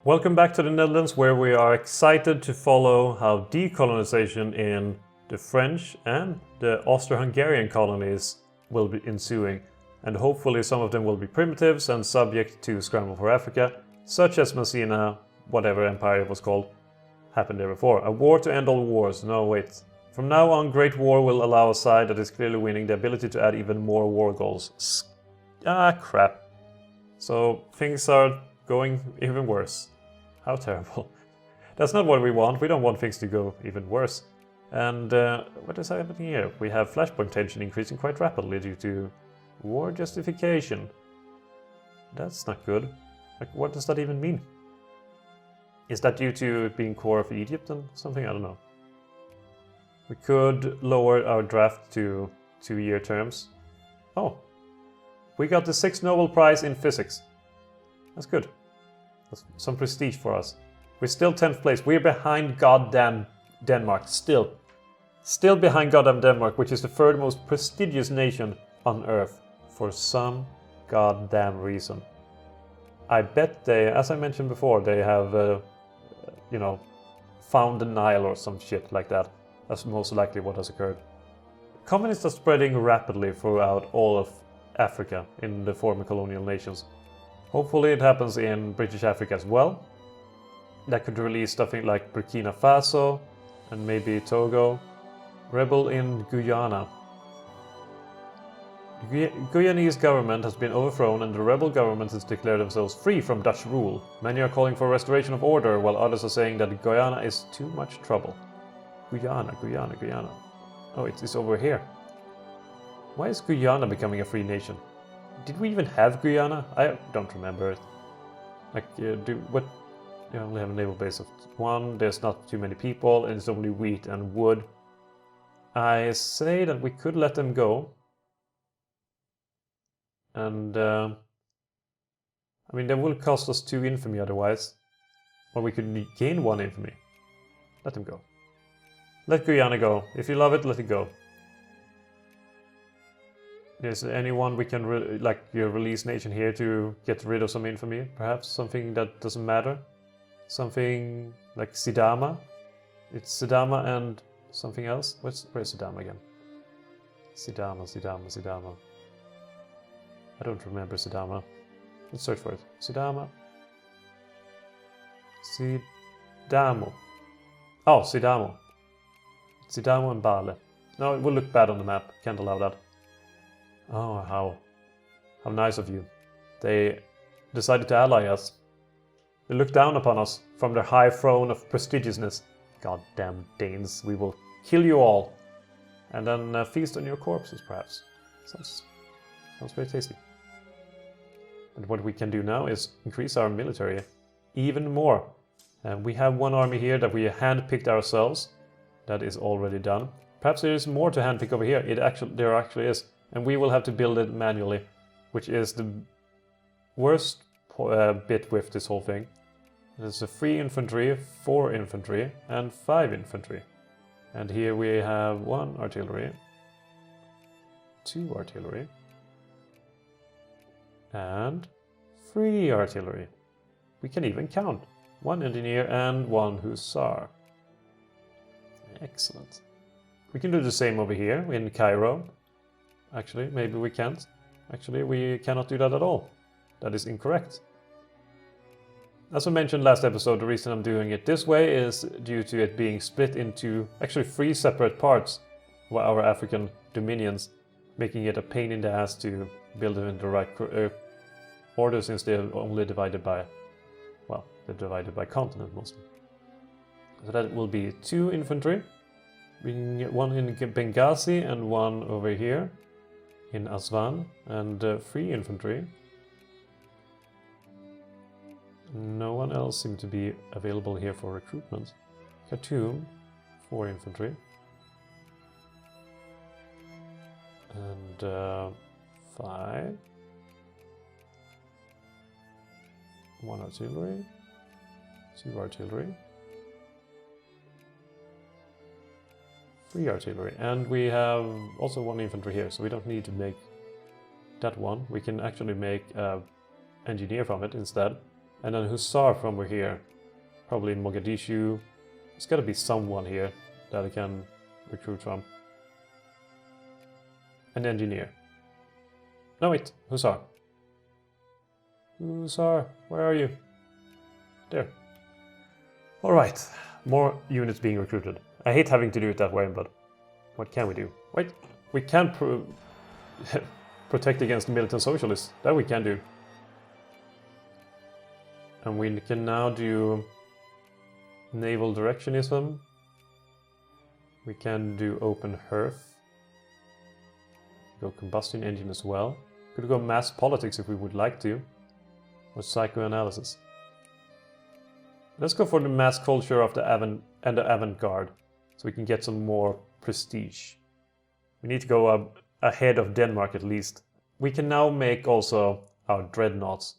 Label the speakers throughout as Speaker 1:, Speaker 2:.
Speaker 1: Welcome back to the Netherlands, where we are excited to follow how decolonization in the French and the Austro-Hungarian colonies will be ensuing, and hopefully some of them will be primitives and subject to scramble for Africa, such as Messina, whatever empire it was called, happened there before. A war to end all wars. No, wait. From now on, Great War will allow a side that is clearly winning the ability to add even more war goals. Crap. So things are going even worse. How terrible. That's not what we want. We don't want things to go even worse. And what is happening here? We have flashpoint tension increasing quite rapidly due to war justification. That's not good. Like, what does that even mean? Is that due to it being core of Egypt and something? I don't know. We could lower our draft to 2-year terms. Oh, we got the 6th Nobel Prize in Physics. That's good. That's some prestige for us. We're still 10th place. We're behind goddamn Denmark. Still behind goddamn Denmark, which is the 3rd most prestigious nation on Earth. For some goddamn reason. I bet they, as I mentioned before, they have, found the Nile or some shit like that. That's most likely what has occurred. Communists are spreading rapidly throughout all of Africa in the former colonial nations. Hopefully it happens in British Africa as well. That could release stuff like Burkina Faso and maybe Togo. Rebel in Guyana. The Guyanese government has been overthrown and the rebel government has declared themselves free from Dutch rule. Many are calling for restoration of order, while others are saying that Guyana is too much trouble. Guyana. Oh, it's over here. Why is Guyana becoming a free nation? Did we even have Guyana? I don't remember it. Like, you only have a naval base of 1, there's not too many people, and it's only wheat and wood. I say that we could let them go. And, that will cost us 2 infamy otherwise. Or we could gain 1 infamy. Let them go. Let Guyana go. If you love it, let it go. Is there anyone we can release nation here to get rid of some infamy? Perhaps something that doesn't matter? Something like Sidama? It's Sidama and something else? Where's Sidama again? Sidama. I don't remember Sidama. Let's search for it. Sidama. Sidamo. Oh, Sidamo. Sidamo and Bale. No, it will look bad on the map. Can't allow that. Oh, how nice of you. They decided to ally us. They look down upon us from their high throne of prestigiousness. Goddamn Danes, we will kill you all. And then feast on your corpses, perhaps. Sounds very tasty. And what we can do now is increase our military even more. We have 1 army here that we handpicked ourselves. That is already done. Perhaps there is more to handpick over here. There actually is. And we will have to build it manually, which is the worst bit with this whole thing. There's 3 infantry, 4 infantry, and 5 infantry. And here we have 1 artillery, 2 artillery, and 3 artillery. We can even count. 1 engineer and 1 hussar. Excellent. We can do the same over here in Cairo. Actually, maybe we can't. Actually, we cannot do that at all. That is incorrect. As I mentioned last episode, the reason I'm doing it this way is due to it being split into actually 3 separate parts of our African dominions, making it a pain in the ass to build them in the right order, since they're only divided by, well, they're divided by continent mostly. So that will be 2 infantry, 1 in Benghazi and 1 over here in Aswan, and 3 infantry. No one else seemed to be available here for recruitment. Khartoum, 4 infantry. And 5. 1 artillery. 2 artillery. 3 artillery. And we have also 1 infantry here, so we don't need to make that one. We can actually make engineer from it instead. And then Hussar from over here. Probably in Mogadishu. There's gotta be someone here that I can recruit from. An engineer. No, wait. Hussar. Hussar, where are you? There. Alright. More units being recruited. I hate having to do it that way, but what can we do? Wait, we can protect against militant socialists. That we can do. And we can now do naval directionism. We can do open hearth. Go combustion engine as well. Could go mass politics if we would like to. Or psychoanalysis. Let's go for the mass culture of the avant-garde. So we can get some more prestige. We need to go up ahead of Denmark at least. We can now make also our dreadnoughts.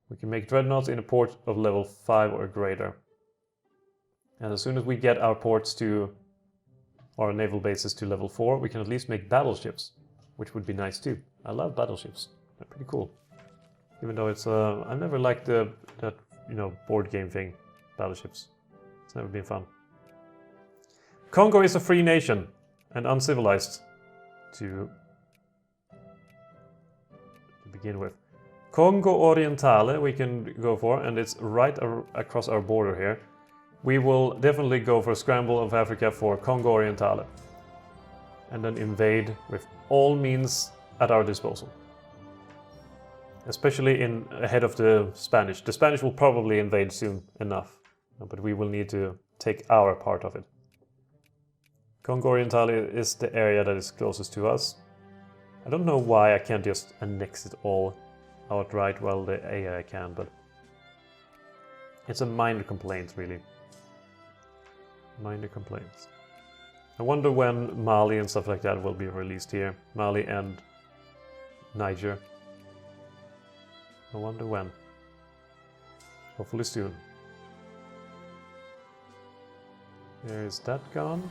Speaker 1: We can make dreadnoughts in a port of level 5 or greater. And as soon as we get our ports to our naval bases to level 4, we can at least make battleships, which would be nice too. I love battleships. They're pretty cool. Even though it's I never liked that board game thing, battleships. It's never been fun. Congo is a free nation and uncivilized to begin with. Congo Orientale we can go for, and it's right across our border here. We will definitely go for a scramble of Africa for Congo Orientale. And then invade with all means at our disposal. Especially ahead of the Spanish. The Spanish will probably invade soon enough, but we will need to take our part of it. Congo Orientale is the area that is closest to us. I don't know why I can't just annex it all outright. Well, the AI can, but it's a minor complaint, really. Minor complaints. I wonder when Mali and stuff like that will be released here. Mali and Niger. I wonder when. Hopefully soon. There is that gone.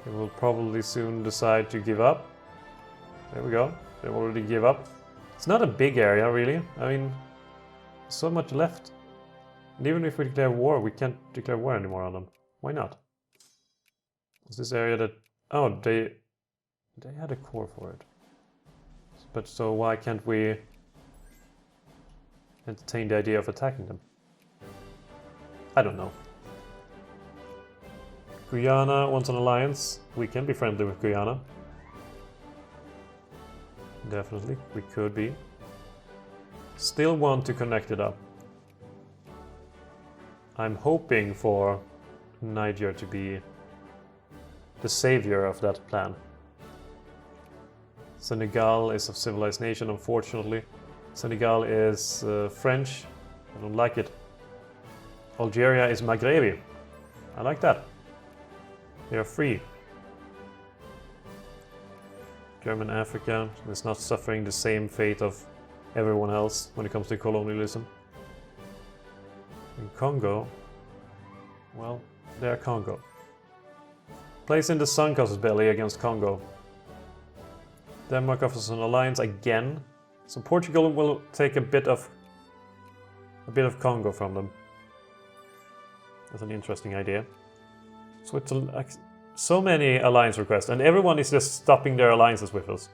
Speaker 1: They will probably soon decide to give up. There we go. They already give up. It's not a big area, really. I mean, so much left. And even if we declare war, we can't declare war anymore on them. Why not? Is this area that... Oh, they had a core for it. But so why can't we entertain the idea of attacking them? I don't know. Guyana wants an alliance. We can be friendly with Guyana. Definitely, we could be. Still want to connect it up. I'm hoping for Niger to be the savior of that plan. Senegal is a civilized nation, unfortunately. Senegal is French. I don't like it. Algeria is Maghrebi. I like that. They are free. German Africa is not suffering the same fate of everyone else when it comes to colonialism. In Congo, well, they're Congo. Place in the Sun Causes belly against Congo. Denmark offers an alliance again, so Portugal will take a bit of Congo from them. That's an interesting idea. Switzerland, so many alliance requests, and everyone is just stopping their alliances with us.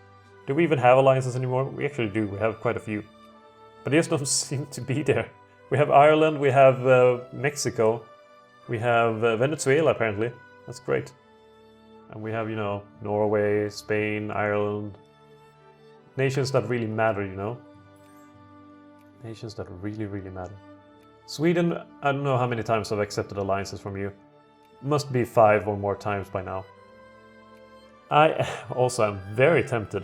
Speaker 1: Do we even have alliances anymore? We actually do. We have quite a few, but they just don't seem to be there. We have Ireland, we have Mexico, we have Venezuela apparently. That's great. And we have, Norway, Spain, Ireland. Nations that really matter, Nations that really, really matter. Sweden, I don't know how many times I've accepted alliances from you. Must be 5 or more times by now. I also am very tempted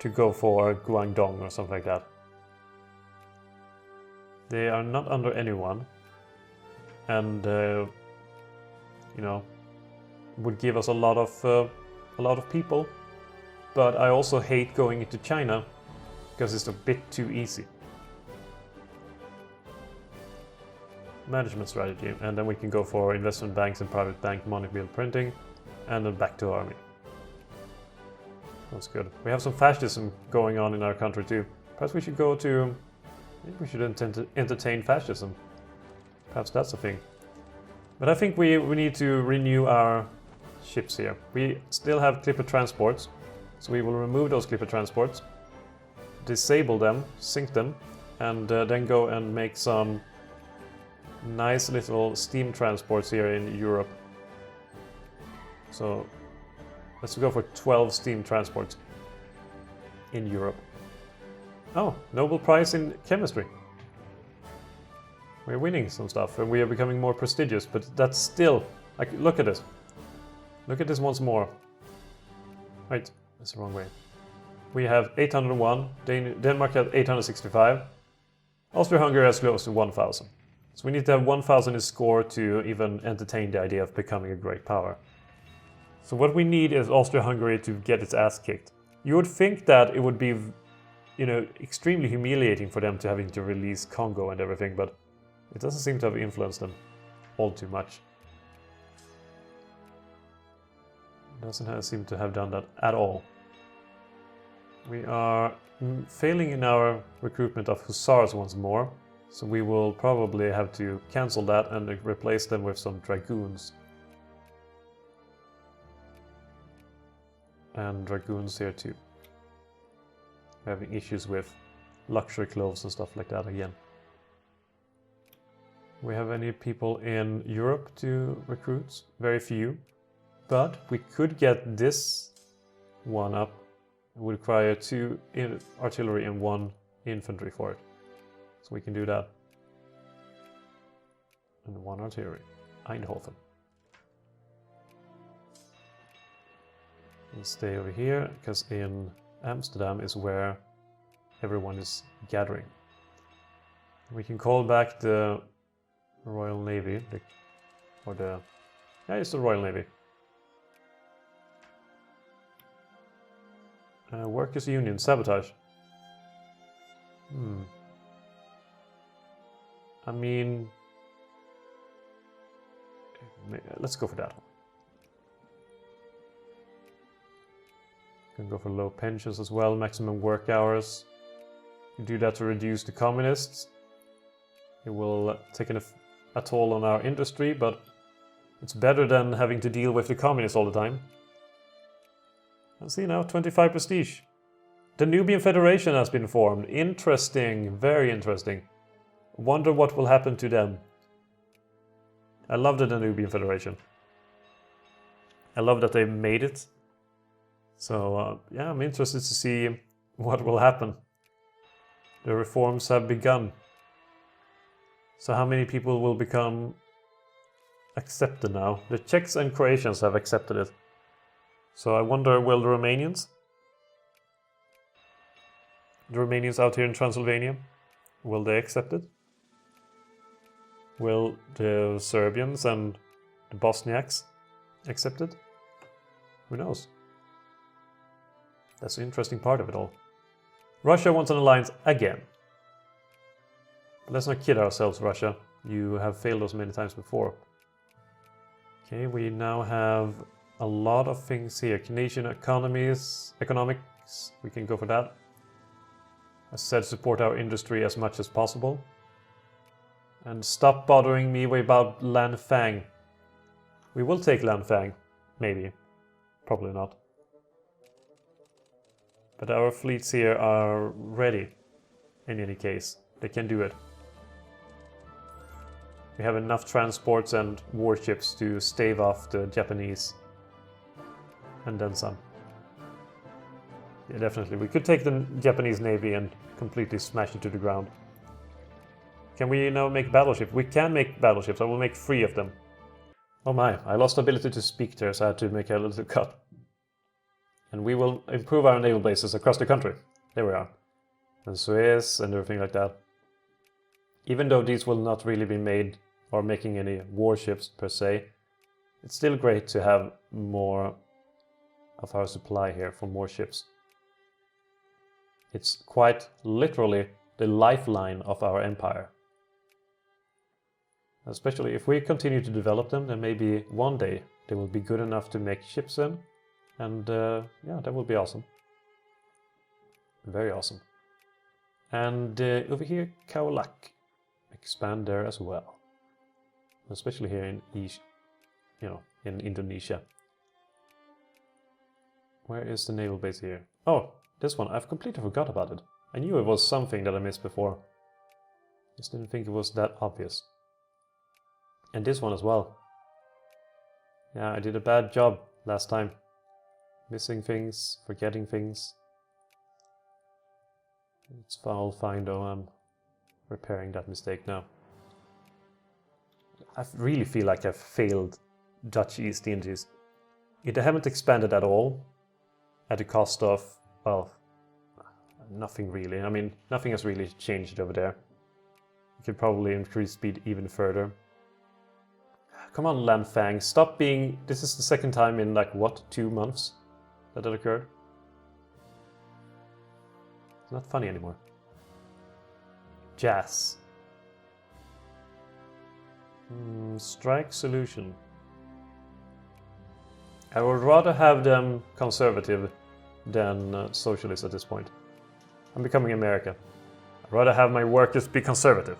Speaker 1: to go for Guangdong or something like that. They are not under anyone, and would give us a lot of people. But I also hate going into China because it's a bit too easy. Management strategy, and then we can go for investment banks and private bank money bill printing, and then back to army. That's good. We have some fascism going on in our country too. Perhaps we should go to... Maybe we should entertain fascism. Perhaps that's a thing. But I think we need to renew our ships here. We still have clipper transports, so we will remove those clipper transports, disable them, sink them, and then go and make some nice little steam transports here in Europe. So let's go for 12 steam transports in Europe. Oh, Nobel Prize in Chemistry. We're winning some stuff and we are becoming more prestigious, but that's still... Like, look at this. Look at this once more. Wait, that's the wrong way. We have 801, Denmark has 865, Austria-Hungary has close to 1,000. So we need to have 1,000 in score to even entertain the idea of becoming a great power. So what we need is Austria-Hungary to get its ass kicked. You would think that it would be, you know, extremely humiliating for them to having to release Congo and everything, but it doesn't seem to have influenced them all too much. It doesn't seem to have done that at all. We are failing in our recruitment of hussars once more, so we will probably have to cancel that and replace them with some dragoons. And dragoons here too. We're having issues with luxury clothes and stuff like that again. We have any people in Europe to recruit? Very few. But we could get this one up. It would require 2 artillery and 1 infantry for it. So we can do that. And 1 artillery. Eindhoven. And stay over here, because in Amsterdam is where everyone is gathering. We can call back the Royal Navy, it's the Royal Navy. Workers' Union, sabotage. I mean, let's go for that one. Can go for low pensions as well, maximum work hours. You do that to reduce the communists. It will take a toll on our industry, but it's better than having to deal with the communists all the time. And see now, 25 prestige. The Nubian Federation has been formed. Interesting, very interesting. Wonder what will happen to them. I love the Nubian Federation. I love that they made it. So yeah, I'm interested to see what will happen. The reforms have begun. So how many people will become accepted now? The Czechs and Croatians have accepted it. So I wonder, will the Romanians? The Romanians out here in Transylvania, will they accept it? Will the Serbians and the Bosniaks accept it? Who knows? That's the interesting part of it all. Russia wants an alliance again. But let's not kid ourselves, Russia. You have failed us many times before. Okay, we now have a lot of things here. Canadian economics, we can go for that. As said, support our industry as much as possible. And stop bothering me about Lanfang. We will take Lanfang, maybe. Probably not. But our fleets here are ready, in any case. They can do it. We have enough transports and warships to stave off the Japanese. And then some. Yeah, definitely. We could take the Japanese Navy and completely smash it to the ground. Can we now make battleships? We can make battleships. I will make 3 of them. Oh my, I lost ability to speak there, so I had to make a little cut. And we will improve our naval bases across the country. There we are. And Suez and everything like that. Even though these will not really be made or making any warships per se, it's still great to have more of our supply here for more ships. It's quite literally the lifeline of our empire. Especially if we continue to develop them, then maybe one day they will be good enough to make ships in. And yeah, that will be awesome. Very awesome. And over here, Kaolak. Expand there as well. Especially here in in Indonesia. Where is the naval base here? Oh, this one. I've completely forgot about it. I knew it was something that I missed before. Just didn't think it was that obvious. And this one as well. Yeah, I did a bad job last time. Missing things, forgetting things. It's all fine though, I'm repairing that mistake now. I really feel like I've failed Dutch East Indies. They haven't expanded at all, at the cost of, well, nothing really. I mean, nothing has really changed over there. You could probably increase speed even further. Come on, Lanfang, stop being... This is the second time in, like, what, 2 months that occurred? It's not funny anymore. Jazz. Strike solution. I would rather have them conservative than socialist at this point. I'm becoming America. I'd rather have my workers be conservative.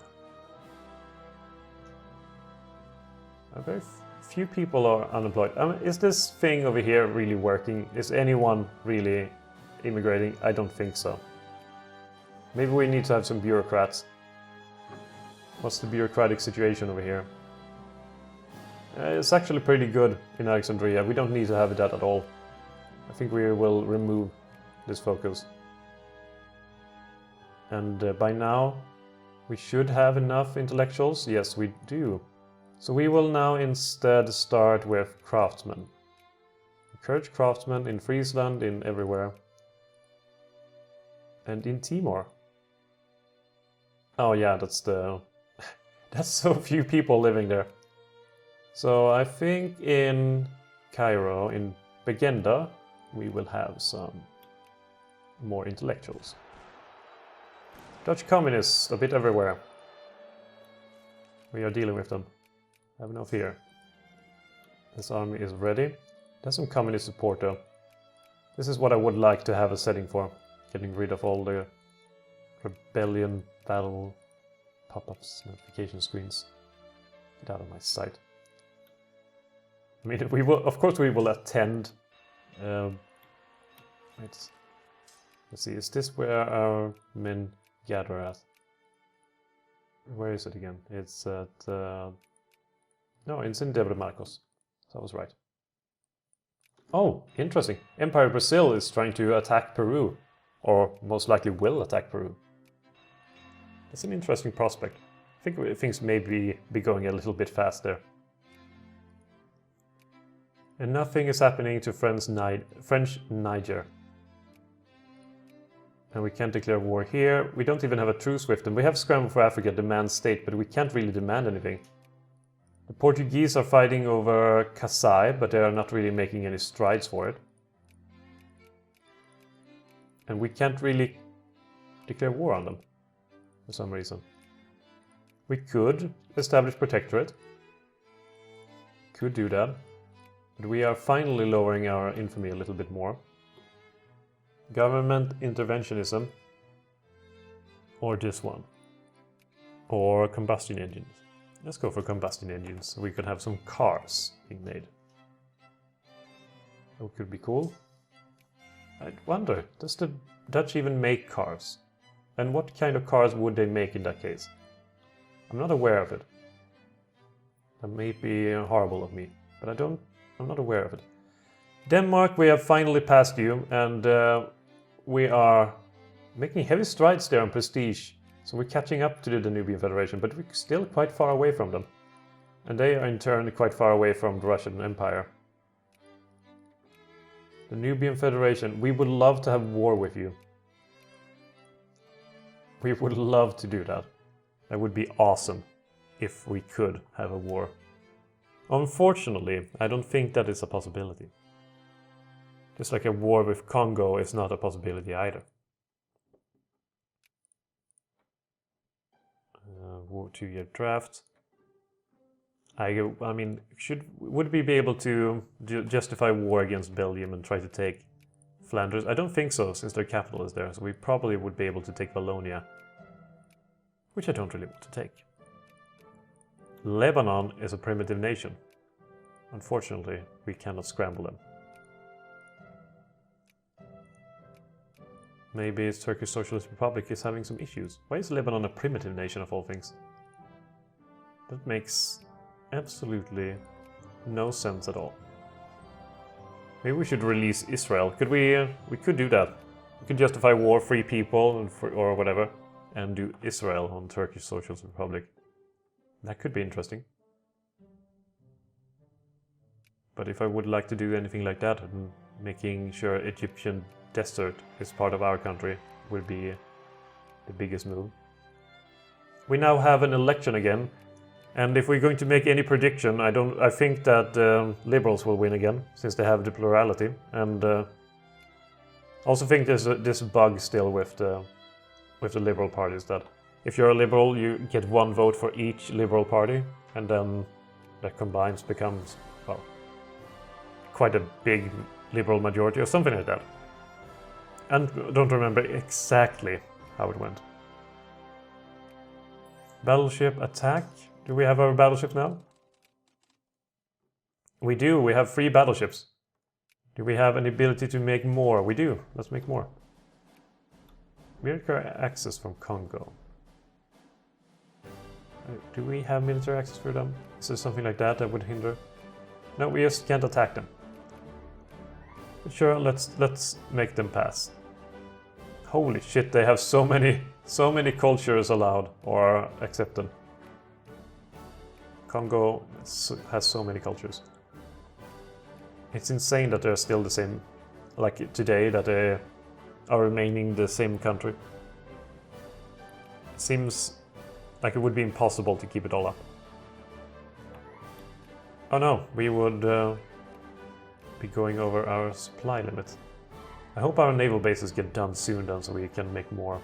Speaker 1: Very few people are unemployed. Is this thing over here really working? Is anyone really immigrating? I don't think so. Maybe we need to have some bureaucrats. What's the bureaucratic situation over here? It's actually pretty good in Alexandria. We don't need to have that at all. I think we will remove this focus. And by now, we should have enough intellectuals. Yes, we do. So we will now instead start with craftsmen. Encourage craftsmen in Friesland, in everywhere. And in Timor. Oh yeah, that's the... that's so few people living there. So I think in Cairo, in Begenda, we will have some more intellectuals. Dutch communists, a bit everywhere. We are dealing with them. Have enough here. This army is ready. There's some communist support though. This is what I would like to have a setting for. Getting rid of all the rebellion battle pop-ups, notification screens. Get out of my sight. I mean, we will, of course we will attend. Let's see, is this where our men gather at? Where is it again? It's at... no, it's in Debre Marcos. So I was right. Oh, interesting. Empire Brazil is trying to attack Peru. Or most likely will attack Peru. That's an interesting prospect. I think things may be going a little bit faster. And nothing is happening to French Niger. And we can't declare war here. We don't even have a truce with them. We have Scramble for Africa, demand state, but we can't really demand anything. The Portuguese are fighting over Kasai, but they are not really making any strides for it. And we can't really declare war on them, for some reason. We could establish protectorate. Could do that. But we are finally lowering our infamy a little bit more. Government interventionism. Or this one. Or combustion engines. Let's go for combustion engines, so we can have some cars being made. That could be cool. I wonder, does the Dutch even make cars? And what kind of cars would they make in that case? I'm not aware of it. That may be horrible of me, but I'm not aware of it. Denmark, we have finally passed you, and we are making heavy strides there on prestige. So we're catching up to the Danubian Federation, but we're still quite far away from them. And they are in turn quite far away from the Russian Empire. The Danubian Federation, we would love to have war with you. We would love to do that. That would be awesome if we could have a war. Unfortunately, I don't think that is a possibility. Just like a war with Congo is not a possibility either. War 2-year draft. I mean, would we be able to justify war against Belgium and try to take Flanders? I don't think so, since their capital is there, so we probably would be able to take Wallonia. Which I don't really want to take. Lebanon is a primitive nation. Unfortunately, we cannot scramble them. Maybe it's Turkish Socialist Republic is having some issues. Why is Lebanon a primitive nation of all things? That makes absolutely no sense at all. Maybe we should release Israel. Could we? We could do that. We could justify war, free people, and or whatever, and do Israel on Turkish Socialist Republic. That could be interesting. But if I would like to do anything like that, and making sure Egyptian desert is part of our country would be the biggest move. We now have an election again, and if we're going to make any prediction, I think that liberals will win again, since they have the plurality, and I also think there's this bug still with the liberal parties, that if you're a liberal, you get one vote for each liberal party, and then that combines becomes, well, quite a big liberal majority or something like that. And don't remember exactly how it went. Battleship attack. Do we have our battleship now? We do. We have 3 battleships. Do we have an ability to make more? We do. Let's make more. Military access from Congo. Do we have military access for them? Is there something like that that would hinder? No, we just can't attack them. But sure, let's make them pass. Holy shit, they have so many cultures allowed or accepted. Congo has so many cultures. It's insane that they're still the same, like today, that they are remaining the same country. It seems like it would be impossible to keep it all up. Oh no, we would be going over our supply limit. I hope our naval bases get done soon then, so we can make more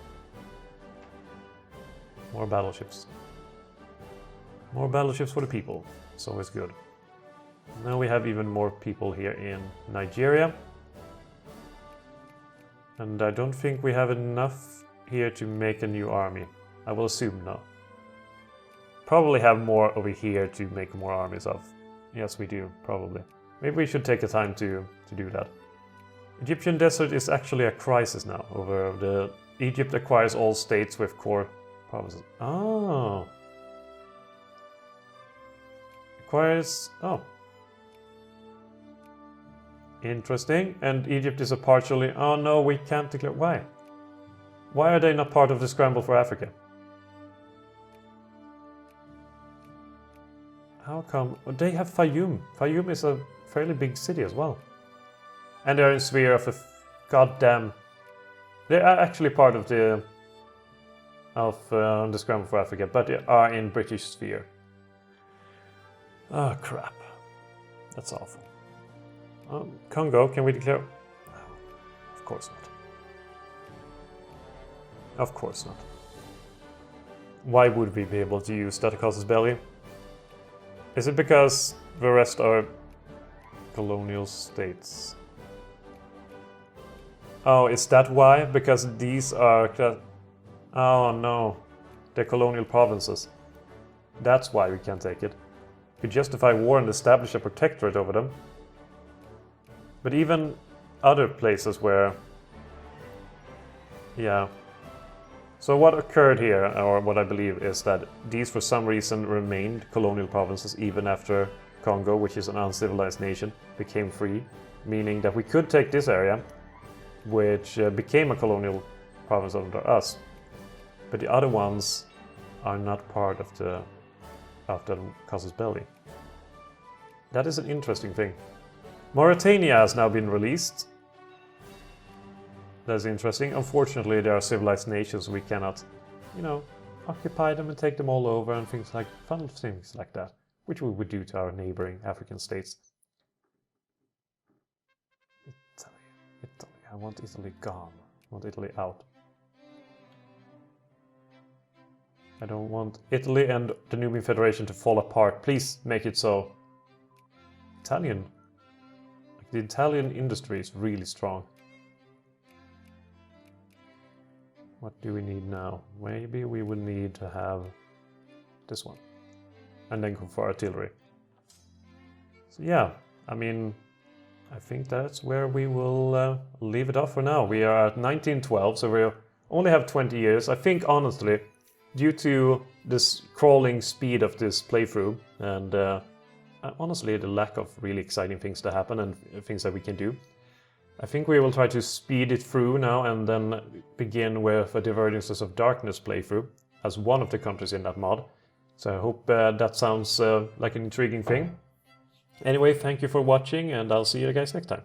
Speaker 1: battleships. More battleships for the people. It's always good. Now we have even more people here in Nigeria. And I don't think we have enough here to make a new army. I will assume no. Probably have more over here to make more armies of. Yes, we do, probably. Maybe we should take the time to do that. Egyptian desert is actually a crisis now. Egypt acquires all states with core provinces. Oh. Acquires... Oh. Interesting. And Egypt is a partially... Oh no, we can't declare... Why? Why are they not part of the scramble for Africa? How come? Well, they have Fayoum. Fayoum is a fairly big city as well. And they're in sphere of the goddamn... They are actually part of the scramble for Africa, but they are in British sphere. Oh crap. That's awful. Congo, can we declare... No, of course not. Of course not. Why would we be able to use that casus belli? Is it because the rest are colonial states? Oh, is that why? Because these are... Oh no, they're colonial provinces. That's why we can't take it. We could justify war and establish a protectorate over them. But even other places where... Yeah. So what occurred here, or what I believe, is that these for some reason remained colonial provinces even after Congo, which is an uncivilized nation, became free. Meaning that we could take this area, which became a colonial province under us. But the other ones are not part of the casus belli. That is an interesting thing. Mauritania has now been released. That's interesting. Unfortunately, there are civilized nations, we cannot, occupy them and take them all over and fun things like that, which we would do to our neighboring African states. Italy. I want Italy gone. I want Italy out. I don't want Italy and the Nubian Federation to fall apart. Please make it so. The Italian industry is really strong. What do we need now? Maybe we will need to have this one. And then go for artillery. So yeah, I mean, I think that's where we will leave it off for now. We are at 1912, so we only have 20 years. I think, honestly, due to this crawling speed of this playthrough, and honestly the lack of really exciting things to happen and things that we can do, I think we will try to speed it through now and then begin with a Divergences of Darkness playthrough as one of the countries in that mod. So I hope that sounds like an intriguing thing. Anyway, thank you for watching, and I'll see you guys next time.